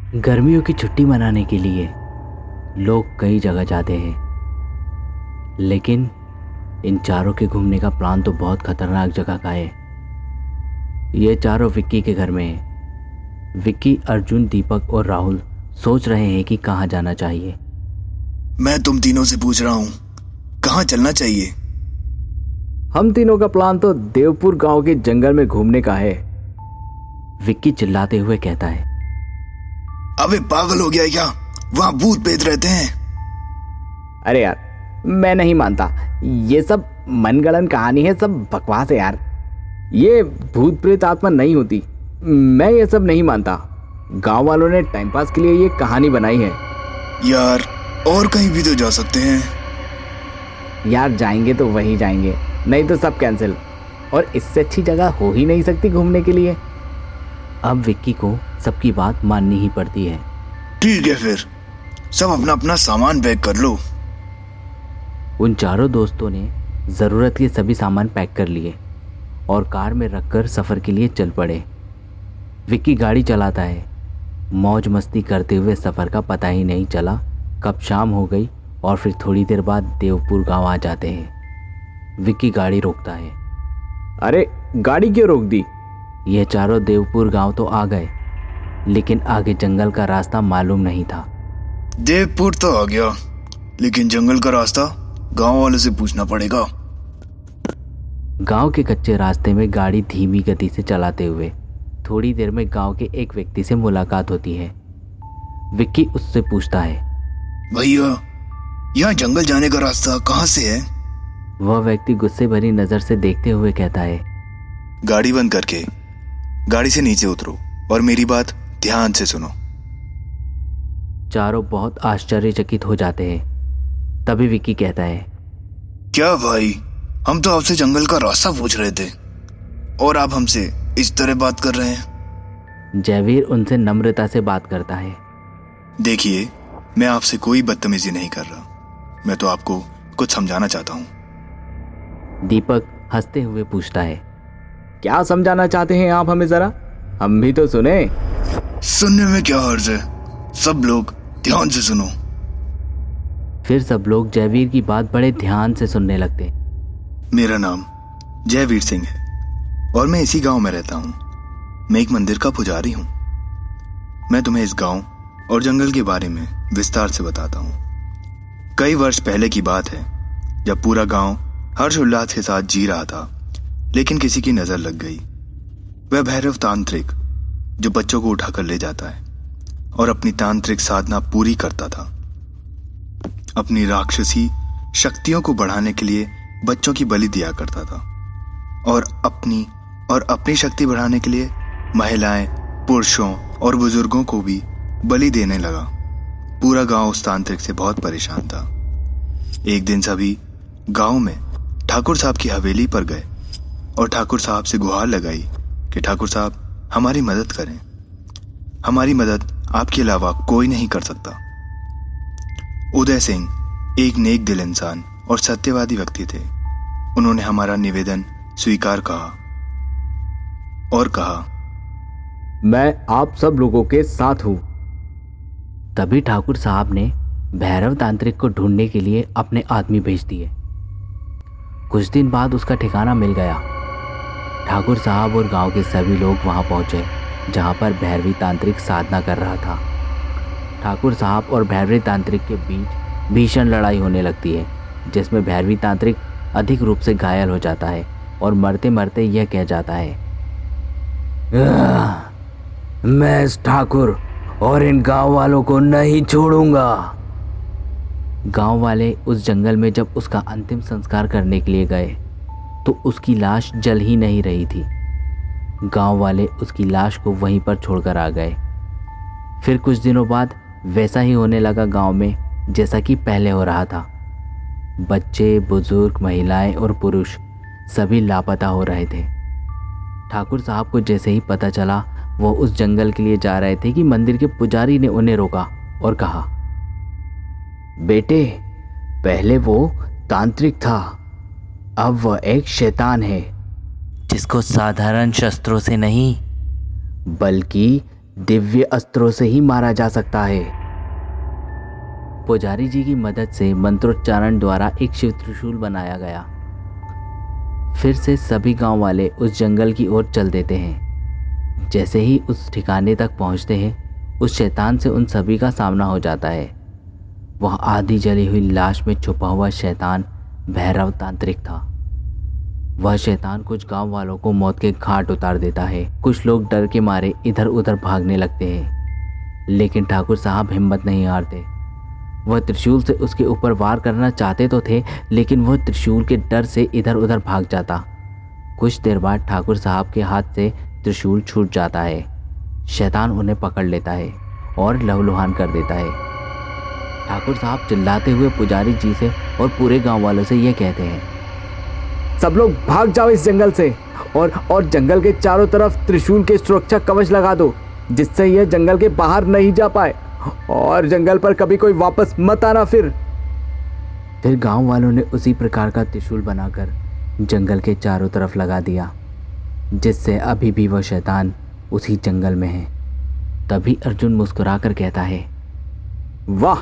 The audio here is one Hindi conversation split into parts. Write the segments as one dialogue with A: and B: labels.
A: गर्मियों की छुट्टी मनाने के लिए लोग कई जगह जाते हैं, लेकिन इन चारों के घूमने का प्लान तो बहुत खतरनाक जगह का है। ये चारों विक्की के घर में हैं। विक्की, अर्जुन, दीपक और राहुल सोच रहे हैं कि कहाँ जाना चाहिए।
B: मैं तुम तीनों से पूछ रहा हूँ, कहाँ चलना चाहिए?
A: हम तीनों का प्लान तो देवपुर गांव के जंगल में घूमने का है, विक्की चिल्लाते हुए कहता है।
B: अबे पागल हो गया है क्या? वहाँ भूत प्रेत रहते हैं।
A: अरे यार, मैं नहीं मानता, ये सब मनगढ़ंत कहानी है, सब बकवास है यार। ये भूत प्रेत आत्मा नहीं होती, मैं ये सब नहीं मानता। गांव वालों ने टाइम पास के लिए ये कहानी बनाई है।
B: यार और कहीं भी तो जा सकते हैं।
A: यार जाएंगे तो वहीं जाएंगे, नहीं तो सब कैंसिल, और इससे अच्छी जगह हो ही नहीं सकती घूमने के लिए। अब विक्की को सबकी बात माननी ही पड़ती है।
B: ठीक है, फिर सब अपना अपना सामान पैक कर लो।
A: उन चारों दोस्तों ने ज़रूरत के सभी सामान पैक कर लिए और कार में रखकर सफ़र के लिए चल पड़े। विक्की गाड़ी चलाता है, मौज मस्ती करते हुए। सफ़र का पता ही नहीं चला कब शाम हो गई और फिर थोड़ी देर बाद देवपुर गांव आ जाते हैं। विक्की गाड़ी रोकता है। अरे गाड़ी क्यों रोक दी? ये चारों देवपुर गांव तो आ गए, लेकिन आगे जंगल का रास्ता मालूम नहीं था।
B: देवपुर तो आ गया, लेकिन जंगल का रास्ता गांव वालों से पूछना पड़ेगा।
A: गांव के कच्चे रास्ते में गाड़ी धीमी गति से चलाते हुए थोड़ी देर में गांव के एक व्यक्ति से मुलाकात होती है। विक्की उससे पूछता है,
B: भैया यहाँ जंगल जाने का रास्ता कहाँ से है?
A: वह व्यक्ति गुस्से भरी नजर से देखते हुए कहता है,
B: गाड़ी बंद करके गाड़ी से नीचे उतरो और मेरी बात ध्यान से सुनो।
A: चारों बहुत आश्चर्यचकित हो जाते हैं। तभी विक्की कहता है,
B: क्या भाई, हम तो आपसे जंगल का रास्ता पूछ रहे थे और आप हमसे इस तरह बात कर रहे हैं।
A: जयवीर उनसे नम्रता से बात करता है।
B: देखिए, मैं आपसे कोई बदतमीजी नहीं कर रहा, मैं तो आपको कुछ समझाना चाहता हूँ।
A: दीपक हंसते हुए पूछता है, क्या समझाना चाहते हैं आप हमें, जरा हम भी तो सुने।
B: सुनने में क्या हर्ज है, सब लोग ध्यान से सुनो।
A: फिर सब लोग जयवीर की बात बड़े ध्यान से सुनने लगते।
B: मेरा नाम जयवीर सिंह है और मैं इसी गांव में रहता हूँ। मैं एक मंदिर का पुजारी हूँ। मैं तुम्हें इस गांव और जंगल के बारे में विस्तार से बताता हूँ। कई वर्ष पहले की बात है, जब पूरा गांव हर्ष उल्लास के साथ जी रहा था, लेकिन किसी की नजर लग गई। वह भैरव तांत्रिक जो बच्चों को उठाकर ले जाता है और अपनी तांत्रिक साधना पूरी करता था। अपनी राक्षसी शक्तियों को बढ़ाने के लिए बच्चों की बलि दिया करता था और अपनी शक्ति बढ़ाने के लिए महिलाएं, पुरुषों और बुजुर्गों को भी बलि देने लगा। पूरा गांव उस तांत्रिक से बहुत परेशान था। एक दिन सभी गांव में ठाकुर साहब की हवेली पर गए और ठाकुर साहब से गुहार लगाई कि ठाकुर साहब हमारी मदद करें। हमारी मदद आपके अलावा कोई नहीं कर सकता। उदय सिंह एक नेक दिल इंसान और सत्यवादी व्यक्ति थे। उन्होंने हमारा निवेदन स्वीकार और कहा,
A: मैं आप सब लोगों के साथ हूं। तभी ठाकुर साहब ने भैरव तांत्रिक को ढूंढने के लिए अपने आदमी भेज दिए। कुछ दिन बाद उसका ठिकाना मिल गया। ठाकुर साहब और गांव के सभी लोग वहां पहुंचे जहां पर भैरवी तांत्रिक साधना कर रहा था। ठाकुर साहब और भैरवी तांत्रिक के बीच भीषण लड़ाई होने लगती है, जिसमें भैरवी तांत्रिक अधिक रूप से घायल हो जाता है और मरते मरते यह कह जाता है, मैं इस ठाकुर और इन गांव वालों को नहीं छोड़ूंगा। गांव वाले उस जंगल में जब उसका अंतिम संस्कार करने के लिए गए तो उसकी लाश जल ही नहीं रही थी। गांव वाले उसकी लाश को वहीं पर छोड़कर आ गए। फिर कुछ दिनों बाद वैसा ही होने लगा गांव में जैसा कि पहले हो रहा था। बच्चे, बुजुर्ग, महिलाएं और पुरुष सभी लापता हो रहे थे। ठाकुर साहब को जैसे ही पता चला वो उस जंगल के लिए जा रहे थे कि मंदिर के पुजारी ने उन्हें रोका और कहा, बेटे, पहले वो तांत्रिक था, अब वह एक शैतान है जिसको साधारण शस्त्रों से नहीं बल्कि दिव्य अस्त्रों से ही मारा जा सकता है। पुजारी जी की मदद से मंत्रोच्चारण द्वारा एक शिव त्रिशूल बनाया गया। फिर से सभी गांव वाले उस जंगल की ओर चल देते हैं। जैसे ही उस ठिकाने तक पहुंचते हैं, उस शैतान से उन सभी का सामना हो जाता है। वह आधी जली हुई लाश में छुपा हुआ शैतान भैरव तांत्रिक था। वह शैतान कुछ गांव वालों को मौत के घाट उतार देता है। कुछ लोग डर के मारे इधर उधर भागने लगते हैं, लेकिन ठाकुर साहब हिम्मत नहीं हारते। वह त्रिशूल से उसके ऊपर वार करना चाहते तो थे, लेकिन वह त्रिशूल के डर से इधर उधर भाग जाता। कुछ देर बाद ठाकुर साहब के हाथ से त्रिशूल छूट जाता है। शैतान उन्हें पकड़ लेता है और लहूलुहान कर देता है। ठाकुर साहब चिल्लाते हुए पुजारी जी से और पूरे गांव वालों से यह कहते हैं, सब लोग भाग जाओ इस जंगल से और जंगल के चारों तरफ त्रिशूल के सुरक्षा कवच लगा दो, जिससे यह जंगल के बाहर नहीं जा पाए और जंगल पर कभी कोई वापस मत आना। फिर गांव वालों ने उसी प्रकार का त्रिशूल बनाकर जंगल के चारों तरफ लगा दिया, जिससे अभी भी वह शैतान उसी जंगल में है। तभी अर्जुन मुस्कुराकर कहता है, वाह,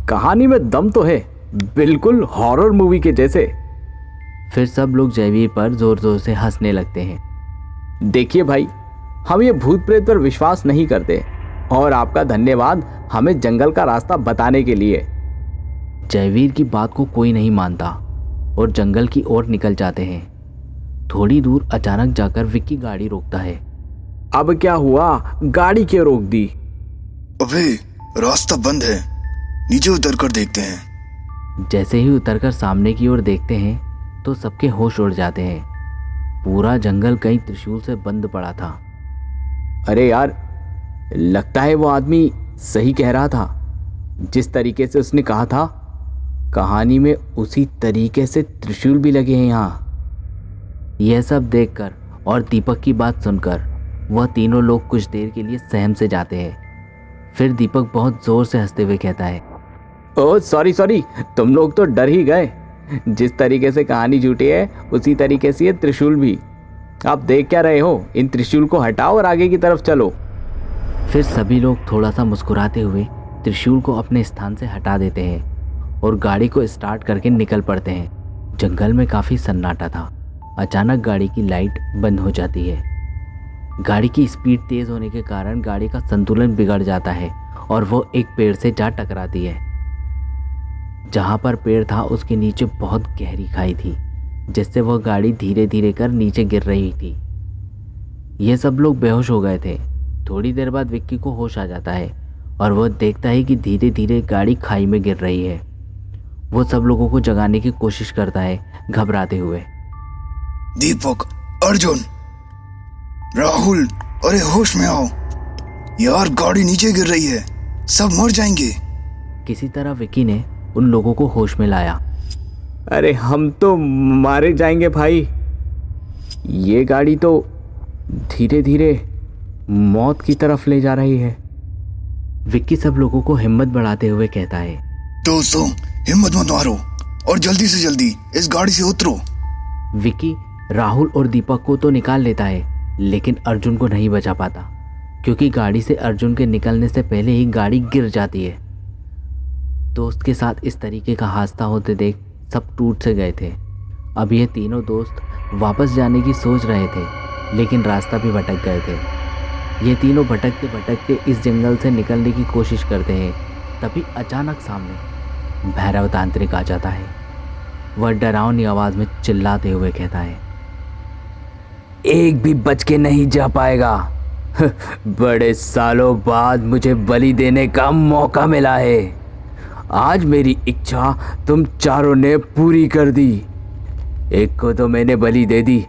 A: कहानी में दम तो है, बिल्कुल हॉरर मूवी के जैसे। फिर सब लोग जयवीर पर जोर जोर से हंसने लगते हैं। देखिए भाई, हम ये भूत प्रेत पर विश्वास नहीं करते और आपका धन्यवाद हमें जंगल का रास्ता बताने के लिए। जयवीर की बात को कोई नहीं मानता और जंगल की ओर निकल जाते हैं। थोड़ी दूर अचानक जाकर विक्की गाड़ी रोकता है। अब क्या हुआ, गाड़ी क्यों रोक दी?
B: अबे, रास्ता बंद है, नीचे उतर कर देखते हैं।
A: जैसे ही उतरकर सामने की ओर देखते हैं तो सबके होश उड़ जाते हैं। पूरा जंगल कई त्रिशूल से बंद पड़ा था। अरे यार, लगता है वो आदमी सही कह रहा था। जिस तरीके से उसने कहा था, कहानी में उसी तरीके से त्रिशूल भी लगे हैं यहाँ। यह सब देखकर और दीपक की बात सुनकर वह तीनों लोग कुछ देर के लिए सहम से जाते हैं। फिर दीपक बहुत जोर से हंसते हुए कहता है, ओह सॉरी, तुम लोग तो डर ही गए। जिस तरीके से कहानी झूठी है, उसी तरीके से ये त्रिशूल भी। आप देख क्या रहे हो? इन त्रिशूल को हटाओ और आगे की तरफ चलो। फिर सभी लोग थोड़ा सा मुस्कुराते हुए त्रिशूल को अपने स्थान से हटा देते हैं और गाड़ी को स्टार्ट करके निकल पड़ते हैं। जंगल में काफ़ी सन्नाटा था। अचानक गाड़ी की लाइट बंद हो जाती है। गाड़ी की स्पीड तेज़ होने के कारण गाड़ी का संतुलन बिगड़ जाता है और वो एक पेड़ से जा टकराती है। जहाँ पर पेड़ था उसके नीचे बहुत गहरी खाई थी, जिससे वह गाड़ी धीरे धीरे कर नीचे गिर रही थी। ये सब लोग बेहोश हो गए थे। थोड़ी देर बाद विक्की को होश आ जाता है और वह देखता है कि धीरे धीरे गाड़ी खाई में गिर रही है। वो सब लोगों को जगाने की कोशिश करता है, घबराते हुए।
B: दीपक, अर्जुन, राहुल, अरे होश में आओ यार, गाड़ी नीचे गिर रही है, सब मर जाएंगे।
A: किसी तरह विक्की ने उन लोगों को होश में लाया। अरे हम तो मारे जाएंगे भाई, ये गाड़ी तो धीरे धीरे मौत की तरफ ले जा रही है। विक्की सब लोगों को हिम्मत बढ़ाते हुए कहता है,
B: दोस्तों, हिम्मत मत मारो और जल्दी से जल्दी इस गाड़ी से उतरो।
A: विक्की राहुल और दीपक को तो निकाल लेता है, लेकिन अर्जुन को नहीं बचा पाता, क्योंकि गाड़ी से अर्जुन के निकलने से पहले ही गाड़ी गिर जाती है। दोस्त के साथ इस तरीके का हादसा होते देख सब टूट से गए थे। अब ये तीनों दोस्त वापस जाने की सोच रहे थे, लेकिन रास्ता भी भटक गए थे। ये तीनों भटकते भटकते इस जंगल से निकलने की कोशिश करते हैं। तभी अचानक सामने भैरव तांत्रिक आ जाता है। वह डरावनी आवाज़ में चिल्लाते हुए कहता है, एक भी बच के नहीं जा पाएगा। बड़े सालों बाद मुझे बलि देने का मौका मिला है। आज मेरी इच्छा तुम चारों ने पूरी कर दी। एक को तो मैंने बलि दे दी,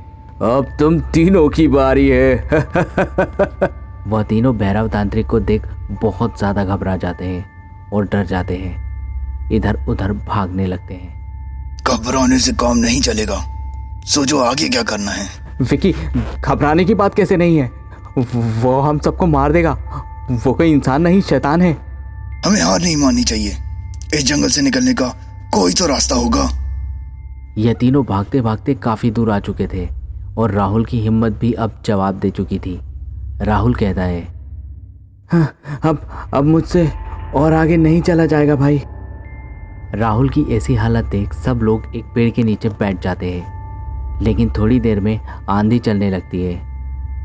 A: अब तुम तीनों की बारी है। वह तीनों भैरव तांत्रिक को देख बहुत ज़्यादा घबरा जाते हैं और डर जाते हैं। इधर उधर भागने लगते हैं।
B: घबराने से काम नहीं चलेगा, सोचो आगे क्या करना है।
A: विकी, घबराने की बात कैसे नहीं है? वो हम सबको मार देगा। वो कोई इंसान नहीं, शैतान है।
B: हमें हार नहीं माननी चाहिए। इस जंगल से निकलने का कोई तो रास्ता होगा।
A: यह तीनों भागते भागते काफी दूर आ चुके थे और राहुल की हिम्मत भी अब जवाब दे चुकी थी। राहुल कहता है, हाँ, अब मुझसे और आगे नहीं चला जाएगा भाई। राहुल की ऐसी हालत देख सब लोग एक पेड़ के नीचे बैठ जाते हैं। लेकिन थोड़ी देर में आंधी चलने लगती है।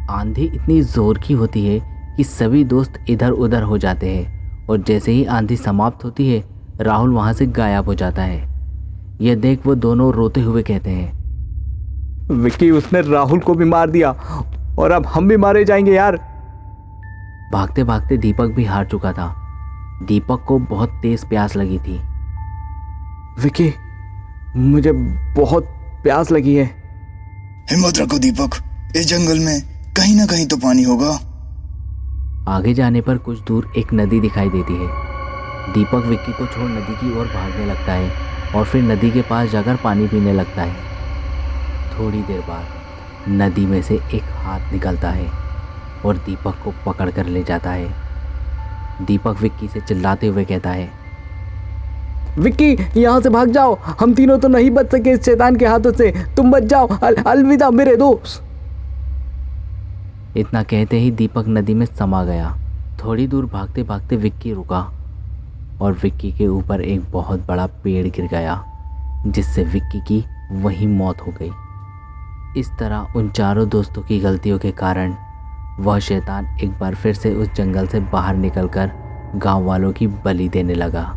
A: आंधी इतनी जोर की होती है कि सभी दोस्त इधर उधर हो जाते हैं और जैसे ही आंधी समाप्त होती है राहुल वहाँ से गायब हो जाता है। यह देख वो दोनों रोते हुए कहते हैं,
C: विक्की, उसने राहुल को भी मार दिया और अब हम भी मारे जाएंगे यार।
A: भागते भागते दीपक भी हार चुका था। दीपक को बहुत तेज प्यास लगी थी।
C: विक्की, मुझे बहुत प्यास लगी है।
B: हिम्मत रखो दीपक, इस जंगल में कहीं ना कहीं तो पानी होगा।
A: आगे जाने पर कुछ दूर एक नदी दिखाई देती है। दीपक विक्की को छोड़ नदी की ओर भागने लगता है और फिर नदी के पास जाकर पानी पीने लगता है। थोड़ी देर बाद नदी में से एक हाथ निकलता है और दीपक को पकड़ कर ले जाता है। दीपक विक्की से चिल्लाते हुए कहता है,
C: विक्की, यहाँ से भाग जाओ, हम तीनों तो नहीं बच सके इस शैतान के हाथों से। तुम बच जाओ। अलविदा मेरे दोस्त।
A: इतना कहते ही दीपक नदी में समा गया। थोड़ी दूर भागते भागते विक्की रुका और विक्की के ऊपर एक बहुत बड़ा पेड़ गिर गया, जिससे विक्की की वहीं मौत हो गई। इस तरह उन चारों दोस्तों की गलतियों के कारण वह शैतान एक बार फिर से उस जंगल से बाहर निकलकर गांव वालों की बलि देने लगा।